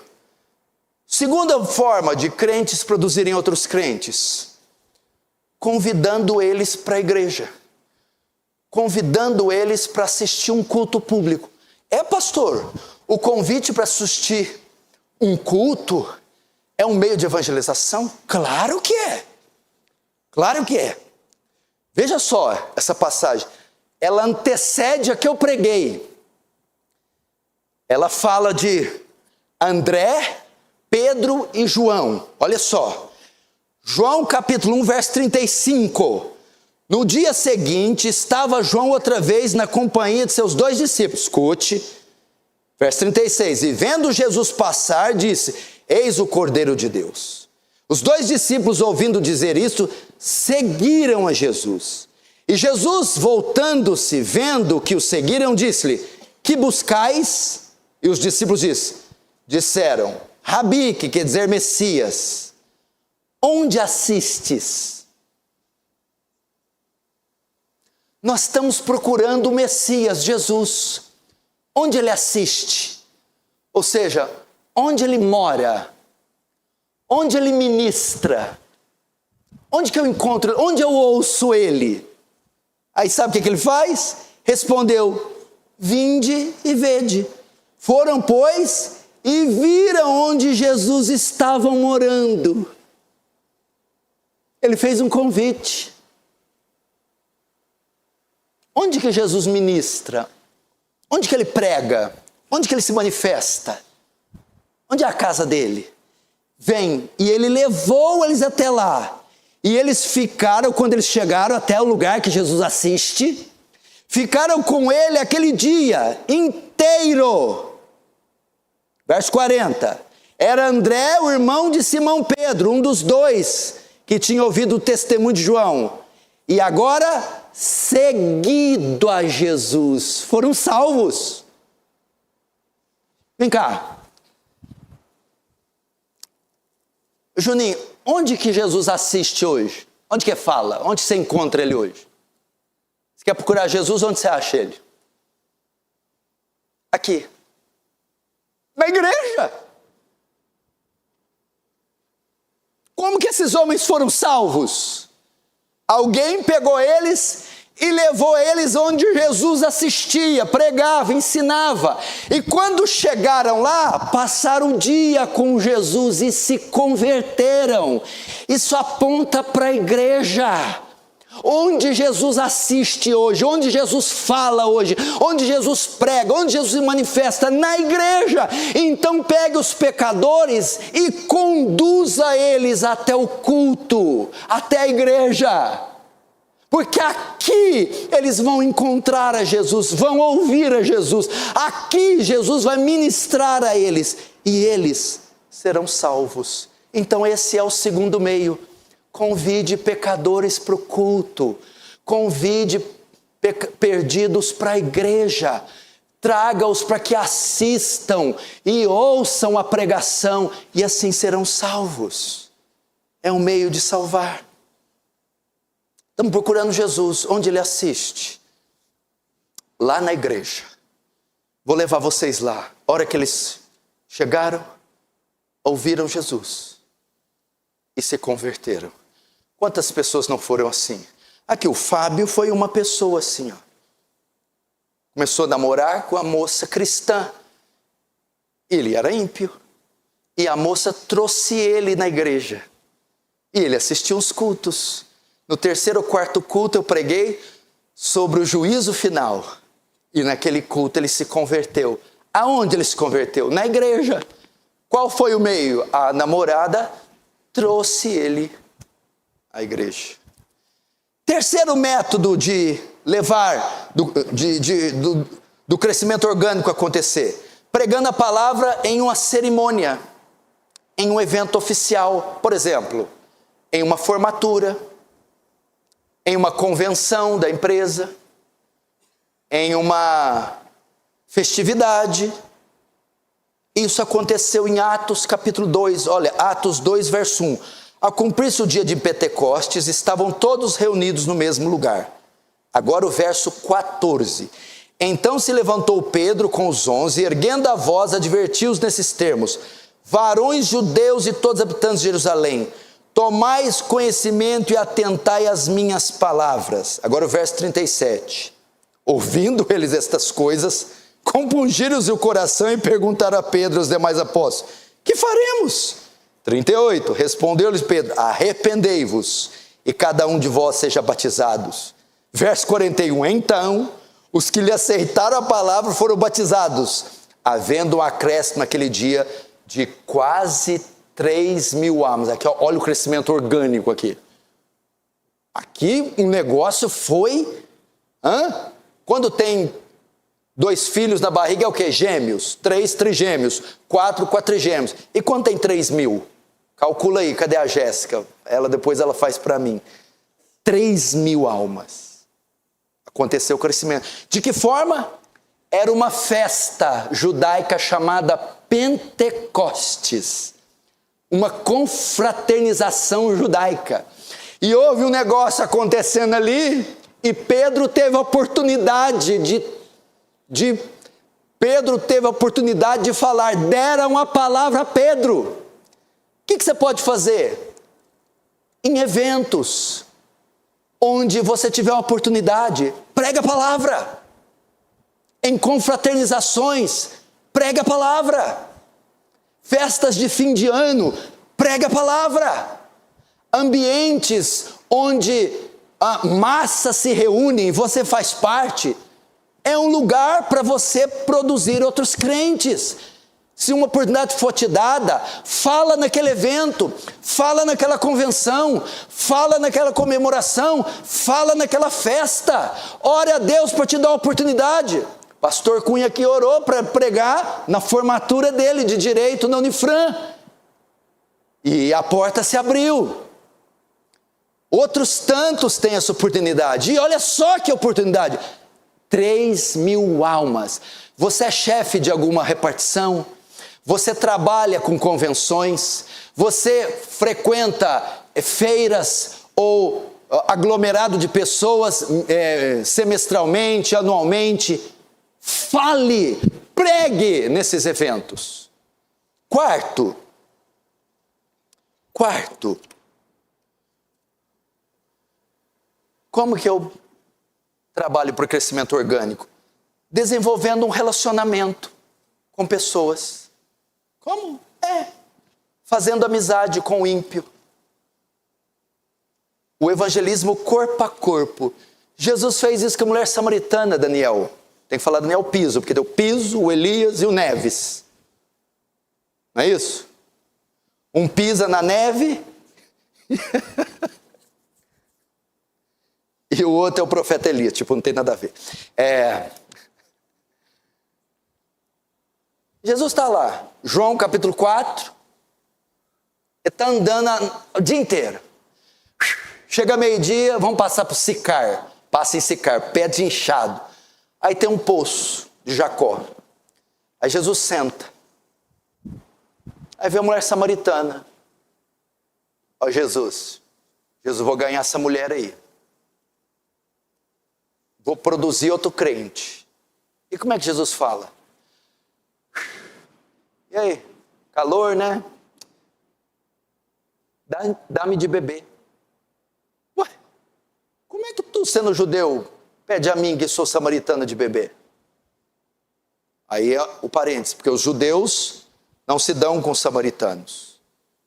Segunda forma de crentes produzirem outros crentes, convidando eles para a igreja, convidando eles para assistir um culto público. Pastor, o convite para assistir um culto é um meio de evangelização? Claro que é. Claro que é. Veja só essa passagem. Ela antecede a que eu preguei. Ela fala de André, Pedro e João. Olha só. João capítulo 1, verso 35. No dia seguinte, estava João outra vez na companhia de seus 2 discípulos. Escute, verso 36. E vendo Jesus passar, disse: Eis o Cordeiro de Deus. Os 2 discípulos, ouvindo dizer isso, seguiram a Jesus. E Jesus, voltando-se, vendo que o seguiram, disse-lhe: Que buscais? E os discípulos disseram: Rabi, que quer dizer Messias, onde assistes? Nós estamos procurando o Messias, Jesus. Onde ele assiste? Ou seja, onde ele mora? Onde ele ministra? Onde que eu encontro? Onde eu ouço ele? Aí sabe o que ele faz? Respondeu: Vinde e vede. Foram, pois, e viram onde Jesus estava morando. Ele fez um convite. Onde que Jesus ministra? Onde que ele prega? Onde que ele se manifesta? Onde é a casa dele? Vem, e ele levou eles até lá. E eles ficaram, quando eles chegaram até o lugar que Jesus assiste, ficaram com ele aquele dia inteiro. Verso 40. Era André, o irmão de Simão Pedro, um dos 2 que tinha ouvido o testemunho de João. E agora, seguido a Jesus, foram salvos. Vem cá. Juninho, onde que Jesus assiste hoje? Onde que fala? Onde você encontra ele hoje? Você quer procurar Jesus, onde você acha ele? Aqui. Na igreja. Como que esses homens foram salvos? Alguém pegou eles e levou eles onde Jesus assistia, pregava, ensinava. E quando chegaram lá, passaram o dia com Jesus e se converteram. Isso aponta para a igreja. Onde Jesus assiste hoje, onde Jesus fala hoje, onde Jesus prega, onde Jesus se manifesta, na igreja. Então pegue os pecadores e conduza eles até o culto, até a igreja. Porque aqui eles vão encontrar a Jesus, vão ouvir a Jesus. Aqui Jesus vai ministrar a eles e eles serão salvos. Então esse é o segundo meio. Convide pecadores para o culto, convide perdidos para a igreja, traga-os para que assistam e ouçam a pregação e assim serão salvos. É um meio de salvar. Estamos procurando Jesus, onde ele assiste? Lá na igreja. Vou levar vocês lá. A hora que eles chegaram, ouviram Jesus e se converteram. Quantas pessoas não foram assim? Aqui o Fábio foi uma pessoa assim, ó. Começou a namorar com a moça cristã. Ele era ímpio. E a moça trouxe ele na igreja. E ele assistiu os cultos. No 3º ou 4º culto eu preguei sobre o juízo final. E naquele culto ele se converteu. Aonde ele se converteu? Na igreja. Qual foi o meio? A namorada trouxe ele à igreja. Terceiro método de levar, do crescimento orgânico acontecer. Pregando a palavra em uma cerimônia, em um evento oficial. Por exemplo, em uma formatura, em uma convenção da empresa, em uma festividade. Isso aconteceu em Atos capítulo 2, olha, Atos 2, verso 1. Ao cumprir-se o dia de Pentecostes, estavam todos reunidos no mesmo lugar. Agora o verso 14. Então se levantou Pedro com os 11, erguendo a voz, advertiu-os nesses termos: varões judeus e todos os habitantes de Jerusalém, tomais conhecimento e atentai às minhas palavras. Agora o verso 37. Ouvindo eles estas coisas, compungiram-se o coração e perguntaram a Pedro e os demais apóstolos: que faremos? 38. Respondeu-lhes Pedro: arrependei-vos e cada um de vós seja batizados. Verso 41. Então os que lhe aceitaram a palavra foram batizados, havendo um acréscimo naquele dia de quase 3.000 almas. Aqui, olha o crescimento orgânico aqui. Aqui o negócio foi... Quando tem 2 filhos na barriga é o quê? Gêmeos. 3 trigêmeos. 4 quatrigêmeos. E quando tem 3.000? Calcula aí, cadê a Jéssica? Depois ela faz para mim. 3.000 almas. Aconteceu o crescimento. De que forma? Era uma festa judaica chamada Pentecostes. Uma confraternização judaica. E houve um negócio acontecendo ali, e Pedro teve a oportunidade de falar. Deram a palavra a Pedro. O que você pode fazer? Em eventos onde você tiver uma oportunidade, prega a palavra. Em confraternizações, prega a palavra. Festas de fim de ano, prega a palavra. Ambientes onde a massa se reúne e você faz parte, é um lugar para você produzir outros crentes. Se uma oportunidade for te dada, fala naquele evento, fala naquela convenção, fala naquela comemoração, fala naquela festa. Ore a Deus para te dar uma oportunidade. Pastor Cunha aqui orou para pregar na formatura dele de direito na Unifran. E a porta se abriu. Outros tantos têm essa oportunidade. E olha só que oportunidade. 3.000 almas. Você é chefe de alguma repartição? Você trabalha com convenções? Você frequenta feiras ou aglomerado de pessoas semestralmente, anualmente? Fale, pregue nesses eventos. Quarto, como que eu trabalho para o crescimento orgânico? Desenvolvendo um relacionamento com pessoas. Como? Fazendo amizade com o ímpio. O evangelismo corpo a corpo. Jesus fez isso com a mulher samaritana, Daniel. Tem que falar Daniel Piso, porque deu Piso, o Elias e o Neves. Não é isso? Um pisa na neve e o outro é o profeta Elias. Tipo, não tem nada a ver. Jesus está lá, João capítulo 4, ele está andando o dia inteiro. Chega meio-dia, vamos passar por Sicar. Passa em Sicar, pé de inchado. Aí tem um poço de Jacó. Aí Jesus senta. Aí vem a mulher samaritana. Ó Jesus, vou ganhar essa mulher aí. Vou produzir outro crente. E como é que Jesus fala? E aí, calor, né? Dá-me de beber. Ué, como é que tu, sendo judeu, pede a mim que sou samaritana de beber? Aí é o parênteses, porque os judeus não se dão com os samaritanos.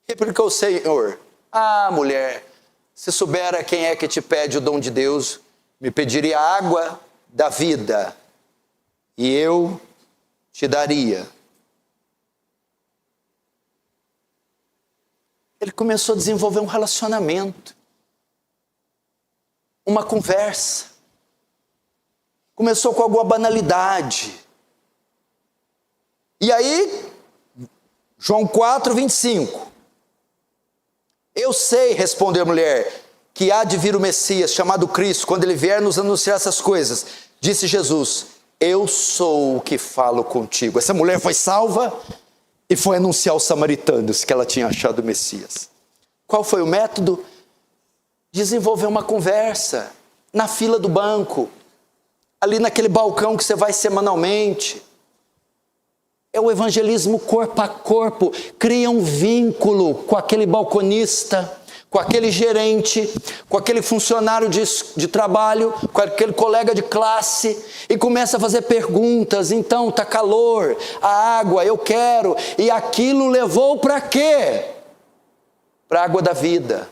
E porque o Senhor, mulher, se soubera quem é que te pede o dom de Deus, me pediria a água da vida, e eu te daria. Ele começou a desenvolver um relacionamento, uma conversa. Começou com alguma banalidade. E aí, João 4, 25. Eu sei, respondeu a mulher, que há de vir o Messias, chamado Cristo. Quando ele vier nos anunciar essas coisas, disse Jesus, eu sou o que falo contigo. Essa mulher foi salva e foi anunciar aos samaritanos que ela tinha achado o Messias. Qual foi o método? Desenvolver uma conversa na fila do banco, ali naquele balcão que você vai semanalmente. É o evangelismo corpo a corpo. Cria um vínculo com aquele balconista, com aquele gerente, com aquele funcionário de trabalho, com aquele colega de classe, e começa a fazer perguntas. Então, está calor, a água, eu quero. E aquilo levou para quê? Para a água da vida.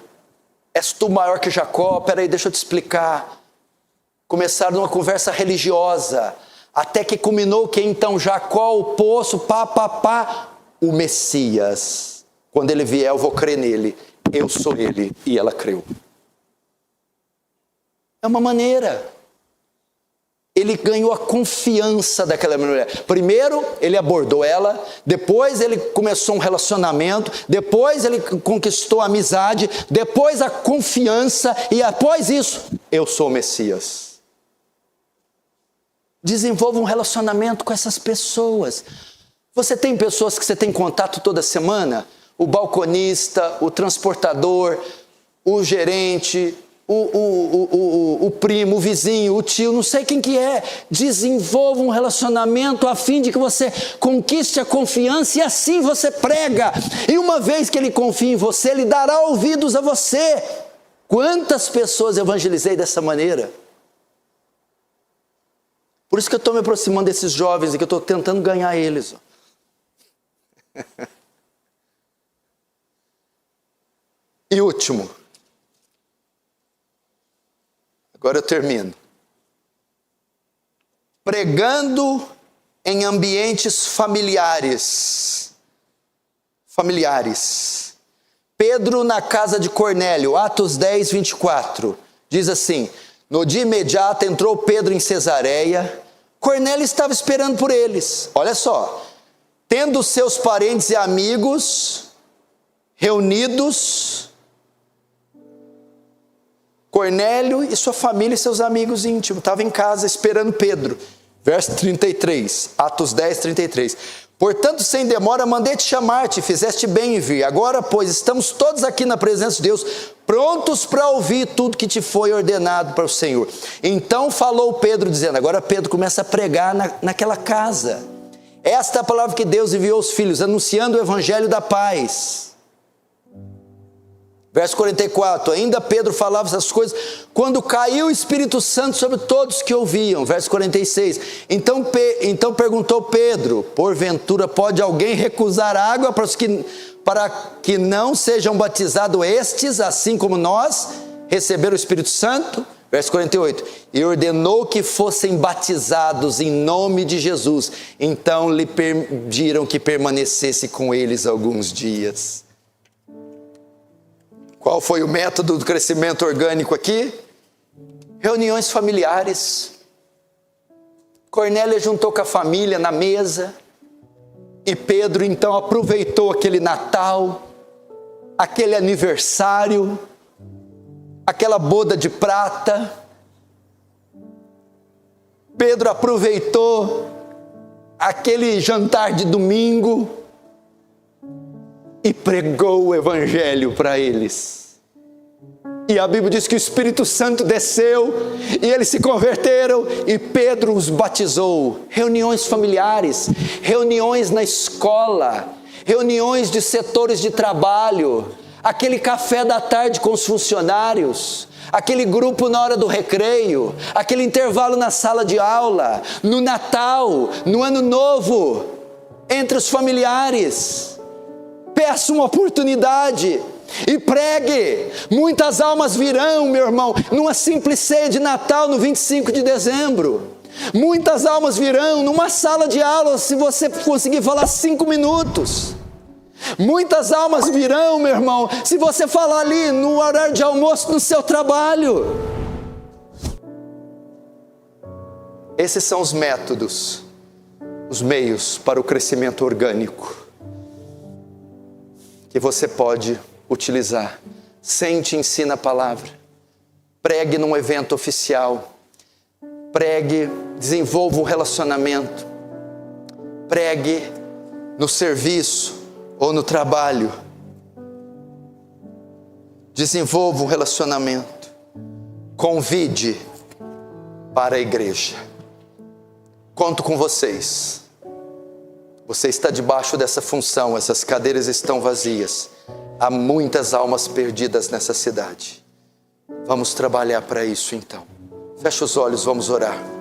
És tu maior que Jacó? Peraí, deixa eu te explicar. Começaram uma conversa religiosa, até que culminou que então Jacó, o poço, o Messias. Quando ele vier, eu vou crer nele. Eu sou ele. E ela creu. É uma maneira. Ele ganhou a confiança daquela mulher. Primeiro, ele abordou ela. Depois, ele começou um relacionamento. Depois, ele conquistou a amizade. Depois, a confiança. E após isso, eu sou o Messias. Desenvolva um relacionamento com essas pessoas. Você tem pessoas que você tem contato toda semana? O balconista, o transportador, o gerente, o primo, o vizinho, o tio, não sei quem que é. Desenvolva um relacionamento a fim de que você conquiste a confiança e assim você prega. E uma vez que ele confia em você, ele dará ouvidos a você. Quantas pessoas evangelizei dessa maneira? Por isso que eu estou me aproximando desses jovens e que eu estou tentando ganhar eles. E último, agora eu termino. Pregando em ambientes familiares. Pedro na casa de Cornélio, Atos 10, 24, diz assim: no dia imediato entrou Pedro em Cesareia, Cornélio estava esperando por eles. Olha só, tendo seus parentes e amigos reunidos, Cornélio e sua família e seus amigos íntimos estavam em casa esperando Pedro. Verso 33, Atos 10, 33. Portanto, sem demora, mandei te chamar-te, fizeste bem em vir. Agora, pois, estamos todos aqui na presença de Deus, prontos para ouvir tudo que te foi ordenado para o Senhor. Então falou Pedro, dizendo, agora Pedro começa a pregar naquela casa. Esta é a palavra que Deus enviou aos filhos, anunciando o evangelho da paz. Verso 44, ainda Pedro falava essas coisas, quando caiu o Espírito Santo sobre todos que ouviam. Verso 46, então perguntou Pedro, porventura pode alguém recusar água para que não sejam batizados estes, assim como nós, receberam o Espírito Santo? Verso 48, e ordenou que fossem batizados em nome de Jesus. Então lhe pediram que permanecesse com eles alguns dias. Qual foi o método do crescimento orgânico aqui? Reuniões familiares. Cornélio juntou com a família na mesa. E Pedro então aproveitou aquele Natal, aquele aniversário, aquela boda de prata. Pedro aproveitou aquele jantar de domingo e pregou o evangelho para eles. E a Bíblia diz que o Espírito Santo desceu e eles se converteram e Pedro os batizou. Reuniões familiares, reuniões na escola, reuniões de setores de trabalho, aquele café da tarde com os funcionários, aquele grupo na hora do recreio, aquele intervalo na sala de aula, no Natal, no Ano Novo, entre os familiares. Peça uma oportunidade e pregue. Muitas almas virão, meu irmão, numa simples ceia de Natal no 25 de dezembro. Muitas almas virão numa sala de aula, se você conseguir falar 5 minutos. Muitas almas virão, meu irmão, se você falar ali no horário de almoço no seu trabalho. Esses são os métodos, os meios para o crescimento orgânico que você pode utilizar. Sente e ensina a palavra. Pregue num evento oficial. Pregue, desenvolva um relacionamento. Pregue no serviço ou no trabalho. Desenvolva um relacionamento. Convide para a igreja. Conto com vocês. Você está debaixo dessa função, essas cadeiras estão vazias. Há muitas almas perdidas nessa cidade. Vamos trabalhar para isso então. Fecha os olhos, vamos orar.